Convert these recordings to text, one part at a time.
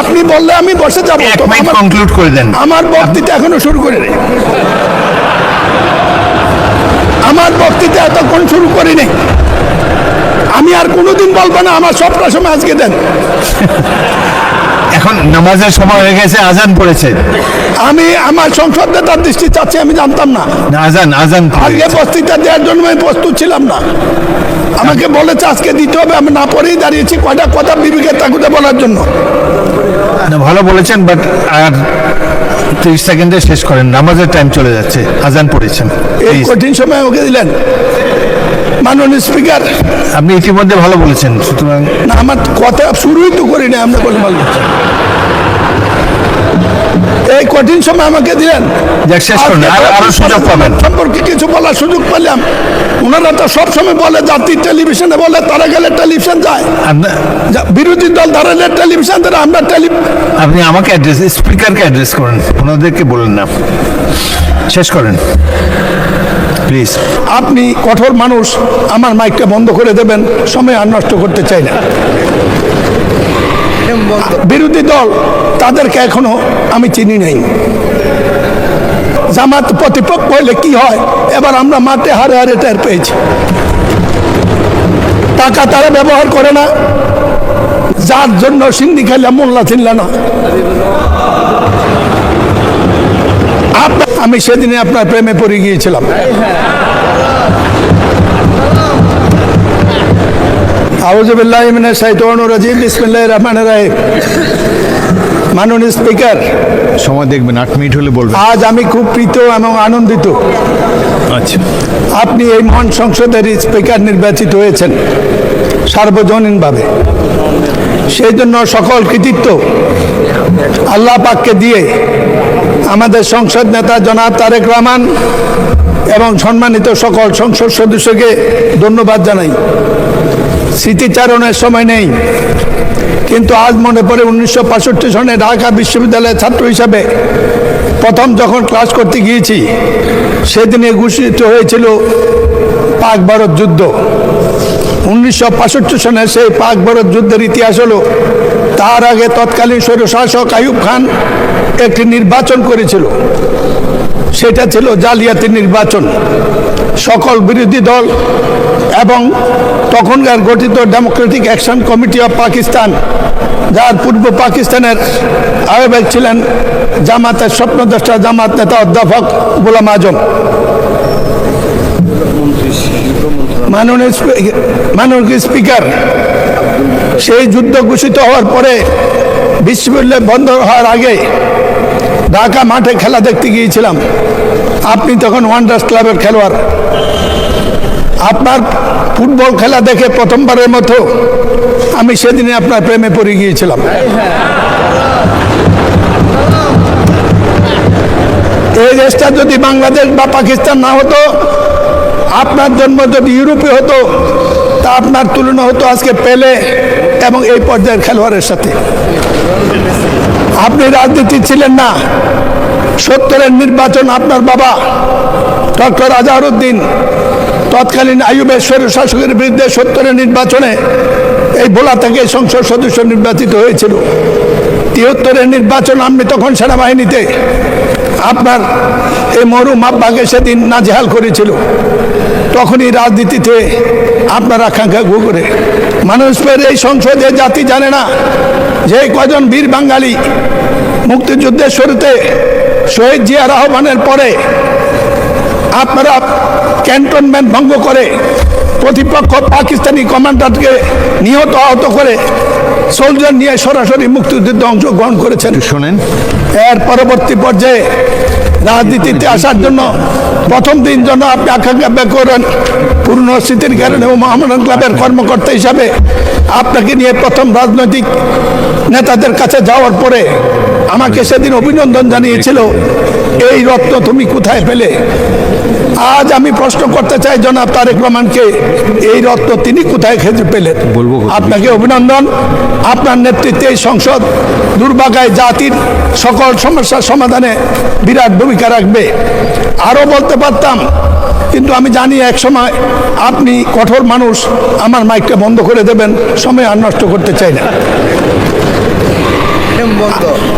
আপনি বললে আমি বসে যাবো। কনক্লুড করে দেন। আমার বক্তৃতা এখনো শুরু করিনি, আমার বক্তৃতা এতক্ষণ শুরু করিনি। আমি আর কোনোদিন বলবো না আমার সবটা সময় আজকে দেন। এখন নামাজের সময় হয়ে গেছে, আজান পড়েছে। আমি আমার সংসদ নেতার দৃষ্টি চাচ্ছি, আমি জানতাম না আজান আজকে বক্তৃতা দেওয়ার জন্য আমি প্রস্তুত ছিলাম না। আমাকে বলেছে আজকে দিতে হবে, আমি না পড়েই দাঁড়িয়েছি কয়টা কথা বিবেকের তাগুদে বলার জন্য। ভালো বলেছেন, বাট আর 30 সেকেন্ডে শেষ করেন, নামাজের টাইম চলে যাচ্ছে, আজান পড়েছেন। এই কঠিন সময় ওকে দিলেন মাননীয় স্পিকার। আপনি ইতিমধ্যে ভালো বলেছেন, সুতরাং না আমার কথা শুরুই তো করি না, আমরা বলে ভালো এই কঠিন সময় আমাকে দিলেন, শেষ করেন, আরো সুযোগ পাবেন। সম্পর্কে কিছু বলার সুযোগ পেলাম। ওনারা তো সবসময় বলে জাতির টেলিভিশনে বলে, তারা গেলে টেলিভিশন যায়, বিরোধী দল দাঁড়ালে টেলিভিশন ধরে, আমরা আপনি আমাকে অ্যাড্রেস, স্পিকারকে অ্যাড্রেস করেন, ওনাদেরকে বলেন না। শেষ করেন প্লিজ। আপনি কঠোর মানুষ, আমার মাইকটা বন্ধ করে দেবেন, সময় আর নষ্ট করতে চাই না। বিরোধী দল তাদেরকে এখনো আমি চিনি নাই। জামাত প্রতিপক্ষ হলে কি হয় এবার আমরা মাঠে হারে হারে টের পেয়েছি। টাকা তারা ব্যবহার করে না, যার জন্য সিন্দি খাইলাম মোল্লা চিনল না। আমি সেদিনে আপনার প্রেমে পড়ে গিয়েছিলাম। আউযুবিল্লাহি মিনাশ শাইতানির রাজিম, বিসমিল্লাহির রহমানির রহিম। মাননীয় স্পিকার, সময় দেখবেন, 8 মিনিট হলে বলবেন। আজ আমি খুব প্রীত এবং আনন্দিত। আচ্ছা, আপনি এই মহান সংসদের স্পিকার নির্বাচিত হয়েছেন সার্বজনীনভাবে, সেই জন্য সকল কৃতিত্ব আল্লাহ পাককে দিয়ে আমাদের সংসদ নেতা জনাব তারেক রহমান এবং সম্মানিত সকল সংসদ সদস্যকে ধন্যবাদ জানাই। স্মৃতিচারণের সময় নেই, কিন্তু আজ মনে পড়ে 1965 সনে ঢাকা বিশ্ববিদ্যালয়ের ছাত্র হিসাবে প্রথম যখন ক্লাস করতে গিয়েছি, সেদিনে ঘোষিত হয়েছিল পাক ভারত যুদ্ধ। 1965 সনে সেই পাক ভারত যুদ্ধের ইতিহাস হলো, তার আগে তৎকালীন স্বৈরশাসক আইয়ুব খান একটি নির্বাচন করেছিল, সেটা ছিল জালিয়াতি নির্বাচন। সকল বিরোধী দল এবং তখনকার গঠিত Democratic action committee of Pakistan, যার পূর্ব পাকিস্তানের আহ্বায়ক ছিলেন জামাতের স্বপ্নদ্রষ্টা জামাত নেতা অধ্যাপক গোলাম আজম। মাননীয় স্পিকার, সেই যুদ্ধ ঘোষিত হওয়ার পরে বিশ্ববিদ্যালয় বন্ধ হওয়ার আগে ঢাকা মাঠে খেলা দেখতে গিয়েছিলাম। আপনি তখন ওয়ান্ডার্স ক্লাবের খেলোয়াড়। আপনার ফুটবল খেলা দেখে প্রথমবারের মতো আমি সেদিনে আপনার প্রেমে পড়ে গিয়েছিলাম। এই দেশটা যদি বাংলাদেশ বা পাকিস্তান না হতো, আপনার জন্ম যদি ইউরোপে হতো, তা আপনার তুলনা হতো আজকে পেলে এবং এই পর্যায়ের খেলোয়াড়ের সাথে। আপনি রাজনীতি ছিলেন না। 70-এর নির্বাচন আপনার বাবা ডক্টর আজহারউদ্দিন তৎকালীন আইয়ুবের স্বৈরশাসকের বিরুদ্ধে 70-এর নির্বাচনে এই ভোলা থেকে সংসদ সদস্য নির্বাচিত হয়েছিল। 73-এর নির্বাচন আপনি তখন সেনাবাহিনীতে, আপনার এই মরহুম আব্বাকে সেদিন নাজেহাল করেছিল। তখনই রাজনীতিতে আপনার আকাঙ্ক্ষা করে মানুষের এই সংসদে জাতি জানে না যে কজন বীর বাঙালি মুক্তিযুদ্ধের শুরুতে শহীদ জিয়ার আহ্বানের পরে আপনারা ক্যান্টনমেন্ট ভঙ্গ করে প্রতিপক্ষ পাকিস্তানি কমান্ডারকে নিহত আহত করে সোলজার নিয়ে সরাসরি মুক্তিযুদ্ধে অংশগ্রহণ করেছেন। শোনেন, এর পরবর্তী পর্যায়ে রাজনীতিতে আসার জন্য প্রথম দিন জন্য আপনি আকাঙ্ক্ষা ব্যক্ত করেন পূর্ণ স্মৃতির কারণে এবং মোহামেডান ক্লাবের কর্মকর্তা হিসাবে আপনাকে নিয়ে প্রথম রাজনৈতিক নেতাদের কাছে যাওয়ার পরে আমাকে সেদিন অভিনন্দন জানিয়েছিল, এই রত্ন তুমি কোথায় পেলে? আজ আমি প্রশ্ন করতে চাই জনাব তারেক রহমানকে, এই রত্ন তিনি কোথায় খুঁজে পেলেন? আপনাকে অভিনন্দন। আপনার নেতৃত্বে এই সংসদ দুর্ভাগায় জাতির সকল সমস্যার সমাধানে বিরাট ভূমিকা রাখবে। আরও বলতে পারতাম, কিন্তু আমি জানি এক সময় আপনি কঠোর মানুষ, আমার মাইকটা বন্ধ করে দেবেন, সময় আর নষ্ট করতে চাই না।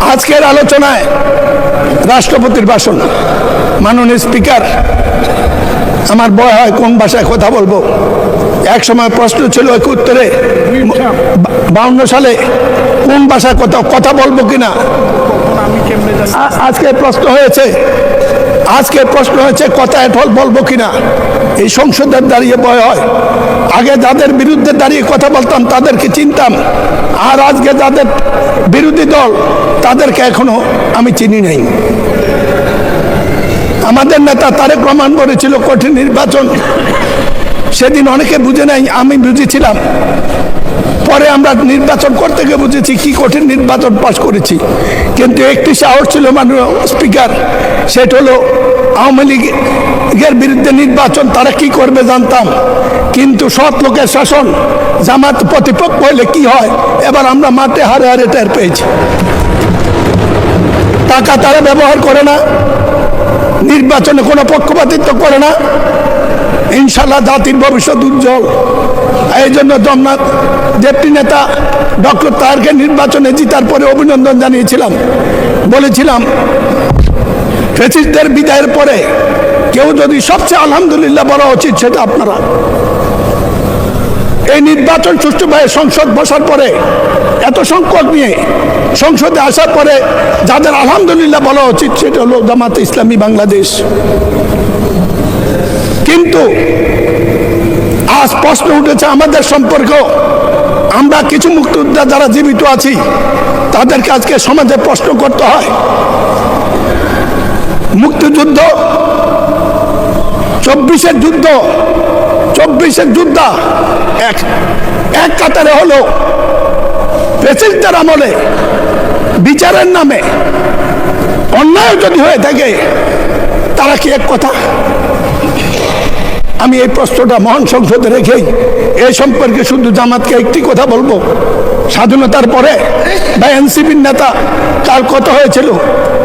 আজকের আলোচনায় রাষ্ট্রপতির ভাষণ। মাননীয় স্পিকার, আমার ভয় হয় কোন ভাষায় কথা বলবো। এক সময় প্রশ্ন ছিল 71-এ 52 সালে কোন ভাষায় কথা বলবো কিনা। আজকে প্রশ্ন হয়েছে কথা এঠল বলবো কিনা। এই সংসদের দাঁড়িয়ে ভয় হয়। আগে যাদের বিরুদ্ধে দাঁড়িয়ে কথা বলতাম তাদেরকে চিনতাম, আর আজকে যাদের বিরোধী দল তাদেরকে এখনো আমি চিনি নাই। আমাদের নেতা তারেক রহমান বলেছিল কঠিন নির্বাচন, সেদিন অনেকে বুঝে নাই, আমি বুঝেছিলাম। পরে আমরা নির্বাচন করতে গিয়ে বুঝেছি কি কঠিন নির্বাচন পাশ করেছি। কিন্তু একটি সাহস ছিল মাননীয় স্পিকার, সেটা হলো আওয়ামী লীগের বিরুদ্ধে নির্বাচন তারা কি করবে জানতাম, কিন্তু সৎ লোকের শাসন, জামাত প্রতিপক্ষ হলে কি হয় এবার আমরা মাঠে হারে হারে টের পেয়েছি। টাকা তারা ব্যবহার করে না, নির্বাচনে কোনো পক্ষপাতিত্ব করে না। ইনশাল্লাহ জাতির ভবিষ্যৎ উজ্জ্বল। এই জন্য জগন্নাথ ডেপুটি নেতা ডক্টর তাহেরকে নির্বাচনে জিতার পরে অভিনন্দন জানিয়েছিলাম। বলেছিলাম ফ্যাসিস্টদের বিদায়ের পরে কেউ যদি সবচেয়ে আলহামদুলিল্লাহ বলা উচিত সেটা আপনারা। এই নির্বাচন সুষ্ঠুভাবে সংসদ বসার পরে এত সংকট নিয়ে সংসদে আসার পরে যাদের আলহামদুলিল্লাহ বলা উচিত সেটা হলো জামাতে ইসলামী বাংলাদেশ। কিন্তু আজ প্রশ্ন উঠেছে আমাদের সম্পর্ক। আমরা কিছু মুক্তিযোদ্ধা যারা জীবিত আছি তাদেরকে আজকে সমাজে প্রশ্ন করতে হয়। মুক্তিযুদ্ধ 24-এর যুদ্ধ, 24-এর যোদ্ধা এক কাতারে হলো। প্রেসিডেন্টের আমলে বিচারের নামে অন্যায় যদি হয়ে থাকে তারা কি এক কথা? আমি এই প্রশ্নটা মহান সংসদে রেখেই এই সম্পর্কে শুধু জামাতকে একটি কথা বলবো। স্বাধীনতার পরে বা এনসিপির নেতা কার কথা হয়েছিল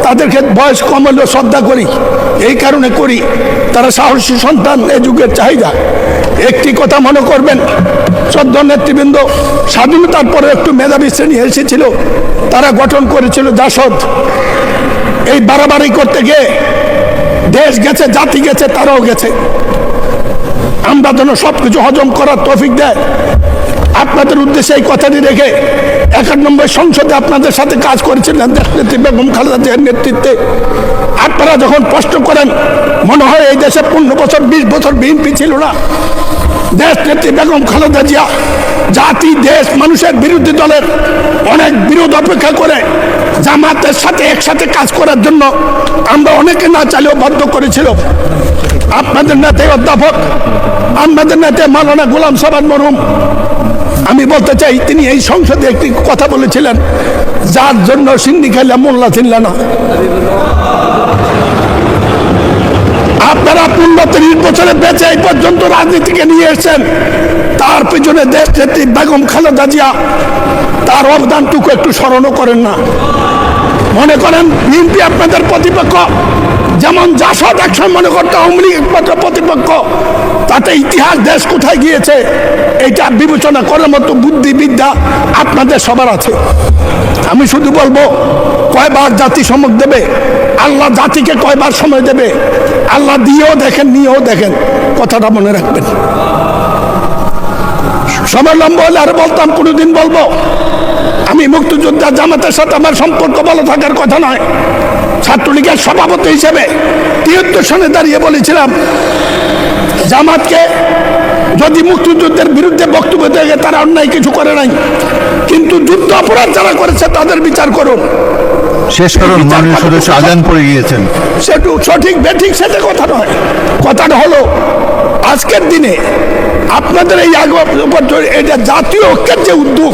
তাদেরকে বয়স কম হলেও শ্রদ্ধা করি, এই কারণে করি তারা সাহসী সন্তান, এ যুগের চাহিদা। একটি কথা মনে করবেন, শ্রদ্ধা নেতৃবৃন্দ স্বাধীনতার পরে একটু মেধাবী শ্রেণী এসেছিল, তারা গঠন করেছিল জাসদ। এই বাড়াবাড়ি করতে গিয়ে দেশ গেছে, জাতি গেছে, তারাও গেছে। আমরা যেন সবকিছু হজম করার তৌফিক দেয়। আপনাদের উদ্দেশ্যে এই কথাটি রেখে 91 সংসদে আপনাদের সাথে কাজ করেছিলেন দেশনেত্রী বেগম খালেদা জিয়ার নেতৃত্বে। আপনারা যখন প্রশ্ন করেন মনে হয় এই দেশে 15 বছর 20 বছর বিএনপি ছিল না। দেশনেত্রী বেগম খালেদা জিয়া জাতি, দেশ, মানুষের বিরোধী দলের অনেক বিরোধ অপেক্ষা করে জামাতের সাথে একসাথে কাজ করার জন্য আমরা অনেকে না চাইলেও বাধ্য করেছিল। আপনাদের নেতা অধ্যাপক, আমাদের নেতা মাওলানা গোলাম সাবান মরহুম, আমি বলতে চাই তিনি এই সংসদে একটি কথা বলেছিলেন, যার জন্য সিন্নি খাইলা মোল্লা চিনলা না। আপনারা 15-30 বছরে বেঁচে এই পর্যন্ত রাজনীতিকে নিয়ে এসেছেন, তার পিছনে দেশ নেত্রী বেগম খালেদা জিয়া তার অবদানটুকু একটু স্মরণও করেন না। মনে করেন বিএনপি আপনাদের প্রতিপক্ষ, যেমন জাসদ একসময় মনে করতে আওয়ামী লীগ একমাত্র প্রতিপক্ষ, তাতে ইতিহাস দেশ কোথায় গিয়েছে এইটা বিবেচনা করার মতো বুদ্ধিবিদ্যা আপনাদের সবার আছে। আমি শুধু বলবো কয়বার জাতি সমক দেবে, আল্লাহ জাতিকে কয়বার সময় দেবে, আল্লাহ দিয়েও দেখেন নিয়েও দেখেন, কথাটা মনে রাখবেন। সময় লম্বা হলে আর বলতাম, কোনোদিন বলবো আমি মুক্তিযোদ্ধা জামাতের সাথে আমার সম্পর্ক ভালো থাকার কথা নয়। ছাত্রলীগের সভাপতি হিসেবে 73 সনে দাঁড়িয়ে বলেছিলাম জামাতকে যদি মুক্তিযুদ্ধের বিরুদ্ধে বক্তব্য দেয় তারা অন্যায় কিছু করে নাই, কিন্তু যুদ্ধ অপরাধ যারা করেছে তাদের বিচার করুন। শেষ করুন, মাননীয় সদস্য আজান পড়ে গিয়েছেন। সেটু সঠিক বেঠিক সেটা কথা নয়। কথাটা হলো আজকের দিনে আপনাদের এই এটা জাতীয় ঐক্যের যে উদ্যোগ,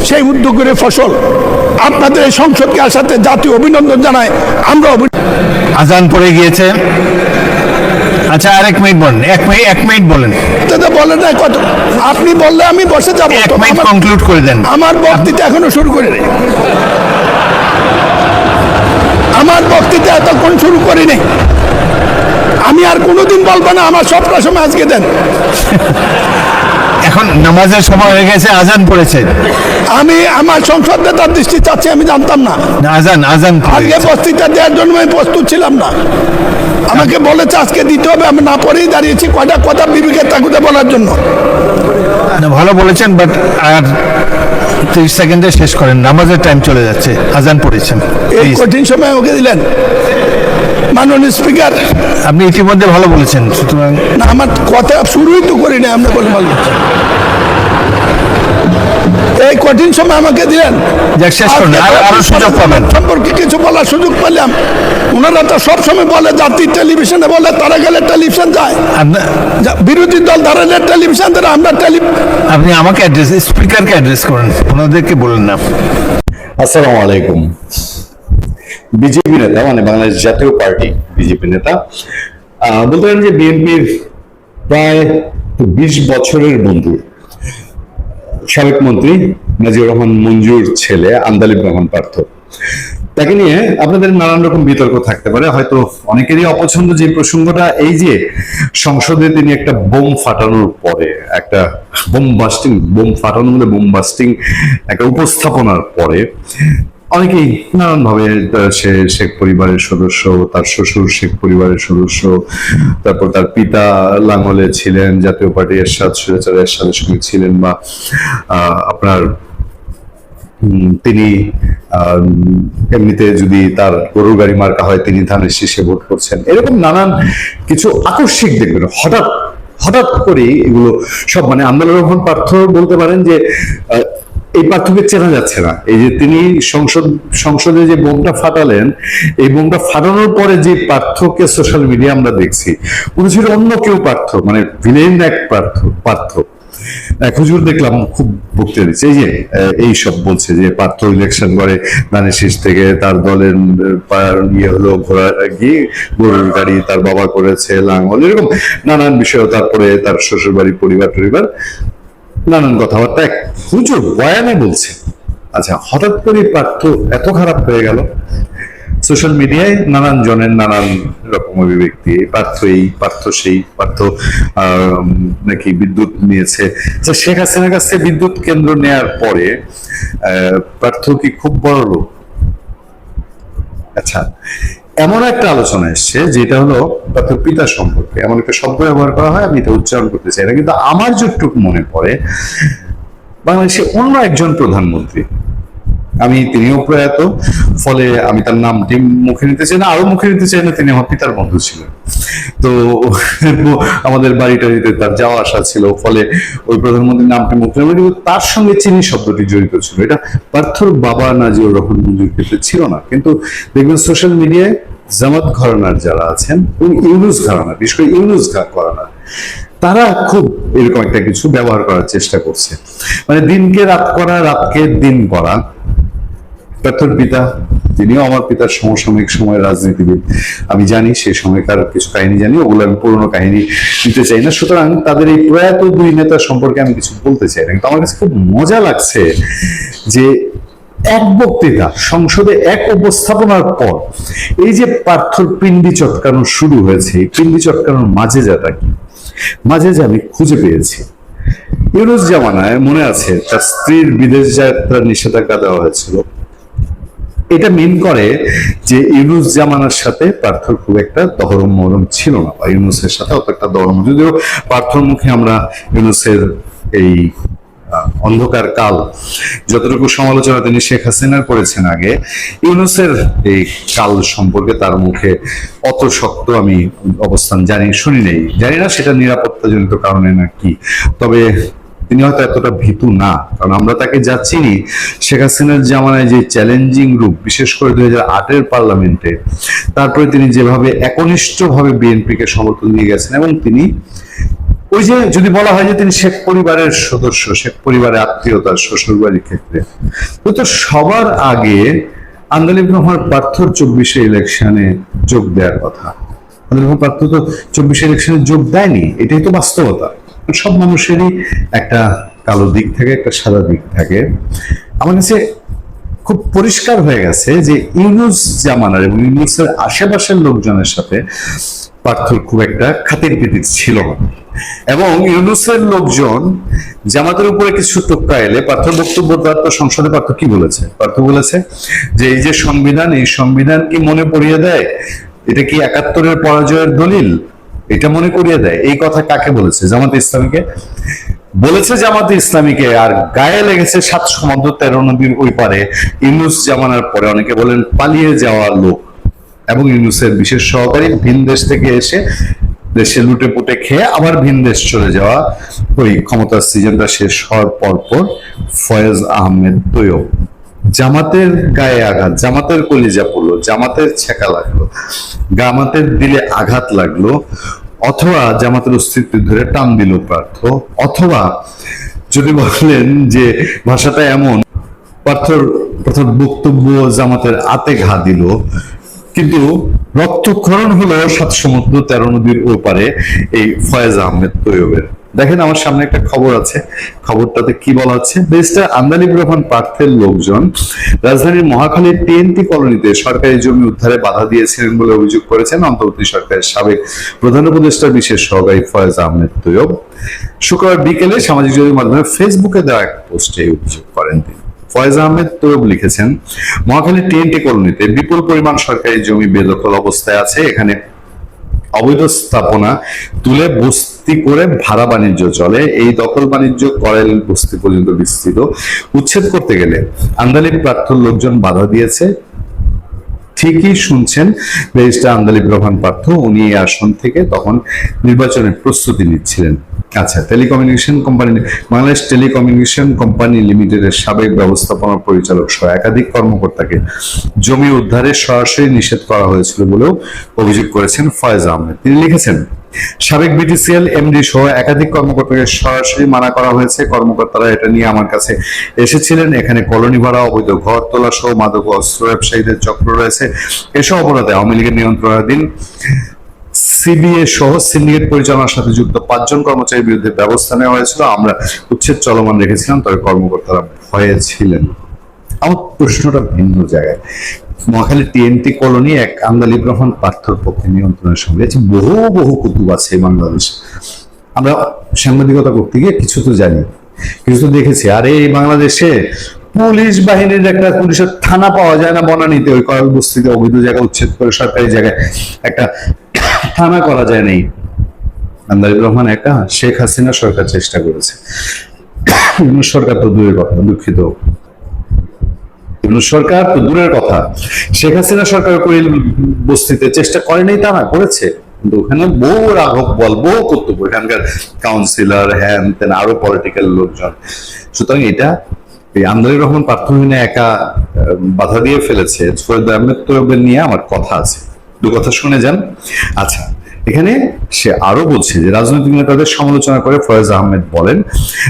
সেই উদ্যোগের ফসল। আপনাদের এই সংসদকে আসাতে জাতীয় অভিনন্দন জানায় আমরা। আজান পড়ে গিয়েছে। আচ্ছা, আর 1 মিনিট বলেন, 1 মিনিট বলেন। বলেন না কত, আপনি বললে আমি বসে যাবো। 1 মিনিট কনক্লুড করে দেন। আমার বক্তৃতা এখনো শুরু করে নেই, আমার বক্তৃতা এতক্ষণ শুরু করিনি। আমি আর কোনোদিন বলবো না, আমার সবটা সময় আজকে দেন। এখন নামাজের সময় হয়ে গেছে, আজান পড়েছে। আমি আমার সংসদ নেতার দৃষ্টি চাচ্ছি, আমি জানতাম না। না, আজান পড়ে আজকে গেছে। বক্তৃতা দেওয়ার জন্য আমি প্রস্তুত ছিলাম না। আমাকে বলেছে আজকে দিতে হবে, আমি না পড়েই দাঁড়িয়েছি কয়টা কথা বিবেকের তাগুতে বলার জন্য। না, ভালো বলেছেন, বাট আর 30 সেকেন্ডে শেষ করেন, নামাজের টাইম চলে যাচ্ছে, আজান পড়েছেন। এই Please, কঠিন সময় আমাকে দিলেন মাননীয় স্পিকার। আপনি ইতিমধ্যে ভালো বলেছেন, সুতরাং না, আমার কথা শুরুই তো করি না, আপনি বলে ভালো। এই কঠিন সময় আমাকে দিলেন, যাক, শেষ করুন, আরো সুযোগ পাবেন। সম্পর্কে কিছু বলার সুযোগ পেলাম। ওনারা তো সবসময় বলে জাতির টেলিভিশনে বলে, তারা গেলে টেলিভিশন যায়, বিরোধী দল ধারালে টেলিভিশন ধরে, আমরা আপনি আমাকে স্পিকারকে অ্যাড্রেস করেন, ওনাদেরকে বলেন না। আসসালামু আলাইকুম। বিজেপি নেতা, মানে বাংলাদেশ জাতীয় পার্টি বিজেপি নেতা, বলতে পারেন যে বিএনপির প্রায় 20 বছরের বন্ধু, সাবেক মন্ত্রী নাজিবুর রহমান মঞ্জুর ছেলে আন্দালিব রহমান পার্থ, তাকে নিয়ে আপনাদের নানান রকম বিতর্ক থাকতে পারে। হয়তো অনেকেরই অপছন্দ যে প্রসঙ্গটা, এই যে সংসদে তিনি একটা বোম ফাটানোর পরে, একটা বোম ফাটানোর মধ্যে বোম বাস্টিং একটা উপস্থাপনার পরে অনেকেই নানান ভাবে, সে শেখ পরিবারের সদস্য, তার শ্বশুর শেখ পরিবারের সদস্য, তারপর তার পিতা লাঙ্গলে ছিলেন, জাতীয় পার্টি এরশাদ এরশাদের সঙ্গে ছিলেন, বা আপনার তিনি এমনিতে যদি তার গরুর গাড়ি মার্কা হয় তিনি ধানের শীষে ভোট করছেন, এরকম নানান কিছু আকস্মিক দেখবেন হঠাৎ করে এগুলো সব, মানে আন্দালিব রহমান পার্থ বলতে পারেন যে এই পার্থকে চেনা যাচ্ছে না। এই যে তিনি সংসদে যে বোমটা ফাটালেন, এই বোমটা ফাটানোর পরে যে পার্থকে সোশ্যাল মিডিয়া আমরা দেখছি, উনি ছিল অন্য কেউ পার্থ, মানে ভিলেন এক পার্থ। এক হুজুর দেখলাম খুব বক্তৃতা দিচ্ছে, এই যে এই সব বলছে যে পার্থ ইলেকশন করে ধানের শীষ থেকে, তার দলের ইয়ে হলো ঘোড়া গিয়ে গরুর গাড়ি তার বাবা করেছে, লাঙ্গল, এরকম নানান বিষয়, তারপরে তার শ্বশুর বাড়ি পরিবার নানান কথাবার্তা এক হুজুর বয়ানে বলছে। আচ্ছা, হঠাৎ করে পার্থ এত খারাপ হয়ে গেল, সোশ্যাল মিডিয়ায় নানান জনের নানান রকম অভিব্যক্তি, পার্থ এই, পার্থ সেই, পার্থ নাকি বিদ্যুৎ নিয়েছে। আচ্ছা, শেখ হাসিনার কাছে বিদ্যুৎ কেন্দ্র নেয়ার পরে পার্থ কি খুব বড় লোক? আচ্ছা, এমন একটা আলোচনা এসছে যেটা হলো পার্থর পিতা সম্পর্কে, এমন একটা শব্দ ব্যবহার করা হয়, আমি এটা উচ্চারণ করতে চাই না, কিন্তু আমার যতটুকু মনে পড়ে, বাংলাদেশে অন্য একজন প্রধানমন্ত্রী, তিনিও প্রয়াত, ফলে আমি তার নামটি মুখে নিতে চাই না, আরো মুখে নিতে চাই না, তিনি আমার পিতার বন্ধু ছিলেন, তো আমাদের বাড়িটারিতে তার যাওয়া আসা ছিল, ফলে ওই প্রধানমন্ত্রীর নামটি মুখে নেব, কিন্তু তার সঙ্গে চিনি শব্দটি জড়িত ছিল। এটা পার্থর বাবা নাজিবুর রহমান মঞ্জুর ক্ষেত্রে ছিল না, কিন্তু দেখবেন সোশ্যাল মিডিয়ায় জামাত ঘরানার যারা আছেন এবং ইউনুস ঘরানা, বিশেষ করে ইউনুস ঘরানা, তারা খুব এরকম একটা কিছু ব্যবহার করার চেষ্টা করছে, মানে দিনকে রাত করা, রাতকে দিন করা। পার্থর পিতা, তিনিও আমার পিতার সমসাময়িক সময়ের রাজনীতিবিদ, আমি জানি সেই সময়কার কিছু কাহিনী জানি, ওগুলো আমি পুরোনো কাহিনী দিতে চাই না, সুতরাং তাদের এই প্রয়াত দুই নেতা সম্পর্কে আমি কিছু বলতে চাই না। কিন্তু আমার কাছে খুব মজা লাগছে যে এক বক্তৃতা সংসদে, এক উপস্থাপনার পর এই যে পার্থর পিন্ডি চটকানো শুরু হয়েছে, এই পিন্ডি চটকানোর মাঝে যাটা কি, মাঝে যে আমি খুঁজে পেয়েছি, ইউনুস জামানায় মনে আছে তার স্ত্রীর বিদেশ যাত্রার নিষেধাজ্ঞা দেওয়া হয়েছিল। এটা মিন করে যে ইউনুস জামানার সাথে পার্থর খুব একটা দহরম মহরম ছিল না, বা ইউনুসের সাথে অত একটা দহরম, যদিও পার্থর মুখে আমরা ইউনুসের এই অন্ধকার কাল যতটুকু সমালোচনা তিনি শেখ হাসিনার করেছেন আগে, ইউনুসের এই কাল সম্পর্কে তার মুখে অত শক্ত আমি অবস্থান শুনি নেই, জানি না সেটা নিরাপত্তাজনিত কারণে না কি, তবে তিনি হয়তো এতটা ভীতু না, কারণ আমরা তাকে যা চিনি শেখ হাসিনার জামানায় যে চ্যালেঞ্জিং রূপ, বিশেষ করে 2008-এর পার্লামেন্টে, তারপরে তিনি যেভাবে একনিষ্ঠভাবে বিএনপিকে সমর্থন দিয়ে গেছেন, এবং তিনি ওই যে যদি বলা হয় যে তিনি শেখ পরিবারের সদস্য, শেখ পরিবারের আত্মীয়তার শ্বশুর বাড়ির ক্ষেত্রে, তো সবার আগে আন্দালিব রহমান পার্থর 24-এ ইলেকশনে যোগ দেওয়ার কথা। আন্দালিব রহমান পার্থ তো 24-এ ইলেকশনে যোগ দেয়নি, এটাই তো বাস্তবতা। সব মানুষেরই একটা কালো দিক থাকে, একটা সাদা দিক থাকে। আমার কাছে খুব পরিষ্কার হয়ে গেছে যে ইউনুস জামানার এবং ইউনুসের আশেপাশের লোকজনের সাথে পার্থর খুব একটা খাতির পিতির ছিল না। এবং ইউনূসের লোকজন জামাতের উপরে কিছু টোক্কা এলে পার্থর বক্তব্য তো সংসদে পার্থ কি বলেছে? পার্থ বলেছে যে এই যে সংবিধান, এই সংবিধান কি মনে পড়িয়ে দেয় এটা কি ৭১-এর পরাজয়ের দলিল? এটা মনে করিয়ে দেয়। এই কথা কাকে বলেছে? জামাতে ইসলামীকে বলেছে। জামাতে ইসলামীকে। আর গায়ে লেগেছে ৭ সমুদ্র ১৩ নদীর ওই পারে ইউনূস জামানার পরে অনেকে বলেন পালিয়ে যাওয়া লোক এবং ইউনূসের বিশেষ সহকারী ভিন দেশ থেকে এসে দেশে লুটে পুটে খেয়ে আবার ভিন দেশ চলে যাওয়া ওই ক্ষমতার সিজনটা শেষ হওয়ার পরপর ফয়েজ আহমেদ তৈয়ব। জামাতের গায়ে আঘাত, জামাতের কলিজা পড়লো, জামাতের ছেঁকা লাগলো, জামাতের দিলে আঘাত লাগলো, অথবা জামাতের অস্তিত্ব ধরে টান দিল পার্থ, অথবা যদি বলেন যে ভাষাটা এমন পার্থর বক্তব্য জামাতের আতে ঘা দিল। কিন্তু রক্তক্ষরণ হলো ৭ সমুদ্র ১৩ নদীর ওপারে এই ফয়েজ আহমেদ তৈয়বের। দেখেন আমার সামনে একটা খবর আছে, খবরটাতে কি বলা হচ্ছে? ব্যারিস্টার আন্দালিবুর রহমান পার্থের লোকজন রাজধানীর মহাখালীর টিএনটি কলোনিতে সরকারি জমি উদ্ধারে বাধা দিয়েছিলেন বলে অভিযোগ করেছেন অন্তর্বর্তী সরকারের সাবেক প্রধান উপদেষ্টার বিশেষ সহকারী ফয়েজ আহমেদ তৈয়ব। শুক্রবার বিকেলে সামাজিক যোগাযোগ মাধ্যমে ফেসবুকে দেওয়া এক পোস্টে এই অভিযোগ করেন তিনি। ফয়েজ আহমেদ তৈয়ব লিখেছেন, মহাখালী টিএনটি কলোনিতে বিপুল পরিমাণ সরকারি জমি বেদখল অবস্থায় আছে। এখানে অবৈধ স্থাপনা তুলে বস্তি করে ভাড়া বাণিজ্য চলে। এই দখল বাণিজ্য করাইল বস্তি পর্যন্ত বিস্তৃত। উচ্ছেদ করতে গেলে আন্দালিব প্রার্থর লোকজন বাধা দিয়েছে। ঠিকই শুনছেন, ব্যারিস্টার আন্দালিব রহমান পার্থ, উনি এই আসন থেকে তখন নির্বাচনের প্রস্তুতি নিচ্ছিলেন। আচ্ছা, telecommunication company Bangladesh telecommunication company লিমিটেডের সাবেক ব্যবস্থাপনা পরিচালক সহ একাধিক কর্মকর্তাকে জমি উদ্ধারে সরাসরি নিষেধ করা হয়েছিল বলেও অভিযোগ করেছেন ফয়েজ আহমেদ। তিনি লিখেছেন, সাবেক বিটিসিএল এমডি সহ একাধিক কর্মকর্তাকে সরাসরি মানা করা হয়েছে। কর্মকর্তারা এটা নিয়ে আমার কাছে এসেছিলেন। এখানে কলোনি ভাড়া, অবৈধ ঘর তোলা সহ মাদক ও অস্ত্র ব্যবসায়ীদের চক্র রয়েছে। এসব অপরাধে আওয়ামী লীগের নিয়ন্ত্রণাধীন সিবিএ সহ সিন্ডিকেট পরিচালনার সাথে যুক্ত ৫ জন কর্মচারীর বিরুদ্ধে ব্যবস্থা নেওয়া হয়েছিল। আমরা উচ্ছেদ চলমান রেখেছিলাম, তবে কর্মকর্তারা ভয়ে ছিলেন। আমার প্রশ্নটা ভিন্ন জায়গায়। মহাখালী টিএনটি কলোনি এক আন্দালিব রহমান পার্থর পক্ষে নিয়ন্ত্রণের সঙ্গে বহু কুতুব আছে বাংলাদেশে। আমরা সাংবাদিকতা করতে গিয়ে কিছু তো জানি, কিছু তো দেখেছি। আরে এই বাংলাদেশে পুলিশ বাহিনীর একটা পুলিশের থানা পাওয়া যায় না বনানীতে, ওই কয়েক বস্তিতে অবৈধ জায়গা উচ্ছেদ করে সরকারি জায়গায় একটা থানা করা যায় নাই। আন্দালিব রহমান একা, শেখ হাসিনা সরকার চেষ্টা করেছে। সরকার তো দূরের কথা, দুঃখিত, সরকার তো দূরের কথা, শেখ হাসিনা সরকার করিল বস্তিতে চেষ্টা করে নাই তা না, করেছে। কিন্তু ওখানে বহু রাঘব বল, বহু কর্তব্য, এখানকার কাউন্সিলর, হ্যান তেন আরো পলিটিক্যাল লোকজন। সুতরাং এটা এই আন্দালিব রহমান পার্থ একা বাধা দিয়ে ফেলেছে। ফয়েজ আহমেদ তৈয়বের নিয়ে আমার কথা আছে, দু কথা শুনে যান। আচ্ছা, এখানে সে আরো বলছে যে রাজনৈতিক নেতাদের সমালোচনা করে ফয়েজ আহমেদ বলেন,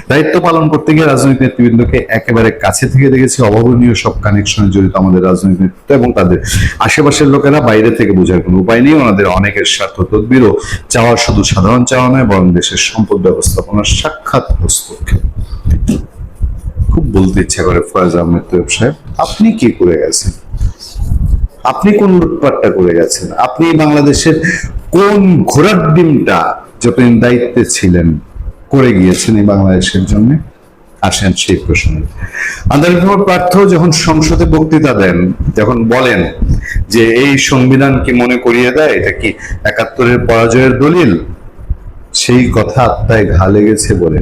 দায়িত্ব পালন করতে গিয়ে রাজনৈতিক নেতৃবৃন্দকে একেবারে কাছে থেকে দেখেছি। অভাবনীয় সব কানেকশনে জড়িত আমাদের রাজনৈতিক নেতৃত্ব এবং তাদের আশেপাশের লোকেরা। বাইরে থেকে বোঝার কোনো উপায় নেই। ওনাদের অনেকের স্বার্থ তদবিরও চাওয়া শুধু সাধারণ চাওয়া নয়, বরং দেশের সম্পদ ব্যবস্থাপনার সাক্ষাৎ হস্তক্ষেপ। খুব বলতে ইচ্ছা করে ফয়েজ আহমেদ তৈয়ব সাহেব, আপনি কি করে গেছেন? আপনি কোন লুটপাটটা করে গেছেন? আপনি বাংলাদেশের কোন ঘোড়ার ডিমটা যতদিন দায়িত্বে ছিলেন করে গিয়েছেন এই বাংলাদেশের জন্য? আসেন সেই প্রশ্নে। আন্দালিব রহমান পার্থ যখন সংসদে বক্তৃতা দেন, যখন বলেন যে এই সংবিধান কি মনে করিয়ে দেয় এটা কি ৭১-এর পরাজয়ের দলিল, সেই কথা আত্মায় ঘা লেগেছে বলে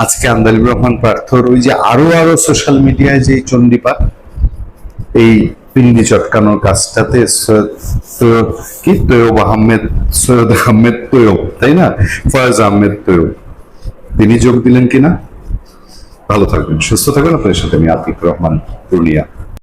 আজকে আন্দালিব রহমান পার্থর ওই যে আরো সোশ্যাল মিডিয়ায় যে চণ্ডীপাঠ, এই পিন্ডি চটকানোর কাজটাতে সৈয়দ আহমেদ তৈয়ব, তাই না, ফয়েজ আহমেদ তৈয়ব, তিনি যোগ দিলেন কিনা? ভালো থাকবেন, সুস্থ থাকবেন। আপনাদের সাথে আমি আতিক রহমান, পূর্ণিয়া।